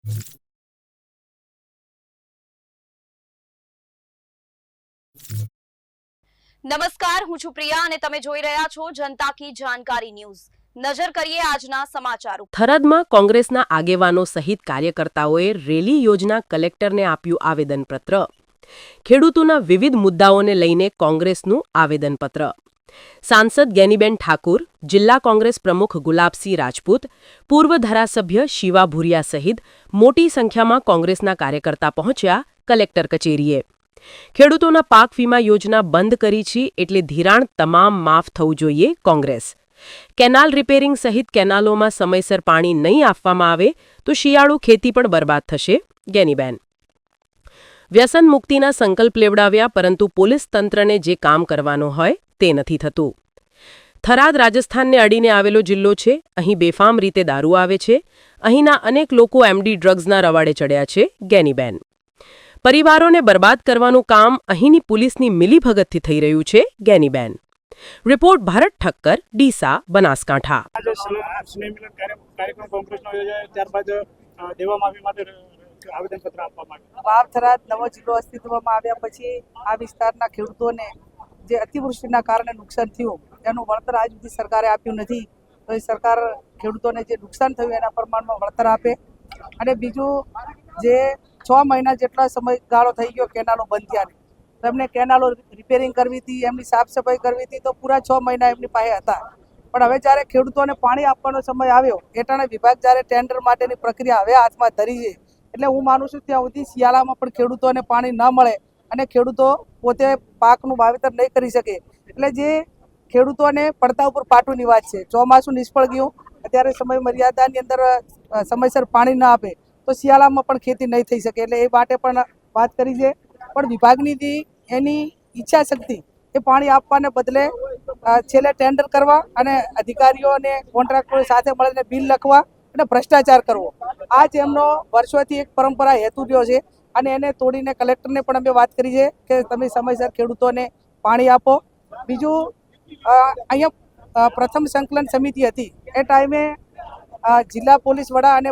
નમસ્કાર, હું છું પ્રિયા અને તમે જોઈ રહ્યા છો જનતા કી જાણકારી ન્યૂઝ। નજર કરીએ આજના સમાચાર ઉપર। થરાદમાં કોંગ્રેસના આગેવાનો સહિત કાર્યકર્તાઓએ રેલી યોજના કલેક્ટરને આપ્યું આવેદનપત્ર। ખેડૂતોના વિવિધ મુદ્દાઓને લઈને કોંગ્રેસનું આવેદનપત્ર। સાંસદ ગેનીબેન ઠાકુર, જિલ્લા કોંગ્રેસ પ્રમુખ ગુલાબસિંહ રાજપૂત, પૂર્વ ધારાસભ્ય શિવા ભુરિયા સહિત મોટી સંખ્યામાં કોંગ્રેસના કાર્યકર્તા પહોંચ્યા કલેક્ટર કચેરીએ। ખેડૂતોના પાક વીમા યોજના બંધ કરી છે એટલે ધિરાણ તમામ માફ થવું જોઈએ કોંગ્રેસ। કેનાલ રિપેરિંગ સહિત કેનાલોમાં સમયસર પાણી નહીં આપવામાં આવે તો શિયાળુ ખેતી પણ બરબાદ થશે ગેનીબેન। વ્યસન મુક્તિના સંકલ્પ લેવડાવ્યા પરંતુ પોલીસ તંત્રને જે કામ કરવાનું હોય તે નથી થતું। થરાદ રાજસ્થાનને અડીને આવેલો જિલ્લો છે। અહીં બેફામ રીતે દારૂ આવે છે। અહીંના અનેક લોકો એમડી ડ્રગ્સના રવાડે ચડ્યા છે ગેનીબેન। પરિવારોને બરબાદ કરવાનું કામ અહીંની પોલીસની મિલીભગતથી થઈ રહ્યું છે ગેનીબેન। રિપોર્ટ ભારત ઠક્કર, ડીસા, બનાસકાંઠા। વાવ થરાદ નવો જિલ્લો અસ્તિત્વમાં આવ્યા પછી આ વિસ્તારના ખેડૂતોને જે અતિવૃષ્ટિના કારણે નુકસાન થયું તેનું વળતર આજ સુધી સરકારે આપ્યું નથી। તો એ સરકાર ખેડૂતોને જે નુકસાન થયું એના પ્રમાણમાં વળતર આપે। અને બીજું જે 6 મહિના જેટલા સમયગાળો થઈ ગયો કેનાલો બંધ થયાને, તો એમને કેનાલો રિપેરિંગ કરવી હતી, એમની સાફ સફાઈ કરવી હતી, તો પૂરા 6 મહિના એમની પાસે હતા। પણ હવે જ્યારે ખેડૂતોને પાણી આપવાનો સમય આવ્યો એટાણે વિભાગ જ્યારે ટેન્ડર માટેની પ્રક્રિયા હવે હાથમાં ધરી છે, એટલે હું માનું છું ત્યાં સુધી શિયાળામાં પણ ખેડૂતોને પાણી ન મળે અને ખેડૂતો પોતે પાકનું વાવેતર નહીં કરી શકે। એટલે જે ખેડૂતોને પડતા ઉપર પાટુની વાત છે। ચોમાસું નિષ્ફળ ગયું, અત્યારે સમય મર્યાદાની અંદર સમયસર પાણી ન આપે તો શિયાળામાં પણ ખેતી નહીં થઈ શકે। એટલે એ માટે પણ વાત કરી છે। પણ વિભાગની એની ઈચ્છા શક્તિ એ પાણી આપવાને બદલે છેલ્લે ટેન્ડર કરવા અને અધિકારીઓ અને કોન્ટ્રાક્ટરો સાથે મળીને બિલ લખવા અને ભ્રષ્ટાચાર કરવો, આ જ એમનો વર્ષોથી એક પરંપરા હેતુ રહ્યો છે। અને એને તોડીને કલેક્ટરને પણ અમે વાત કરી છે કે તમે સમયસર ખેડૂતોને પાણી આપો। બીજું અહીંયા પ્રથમ સંકલન સમિતિ હતી એ ટાઈમે જિલ્લા પોલીસ વડા અને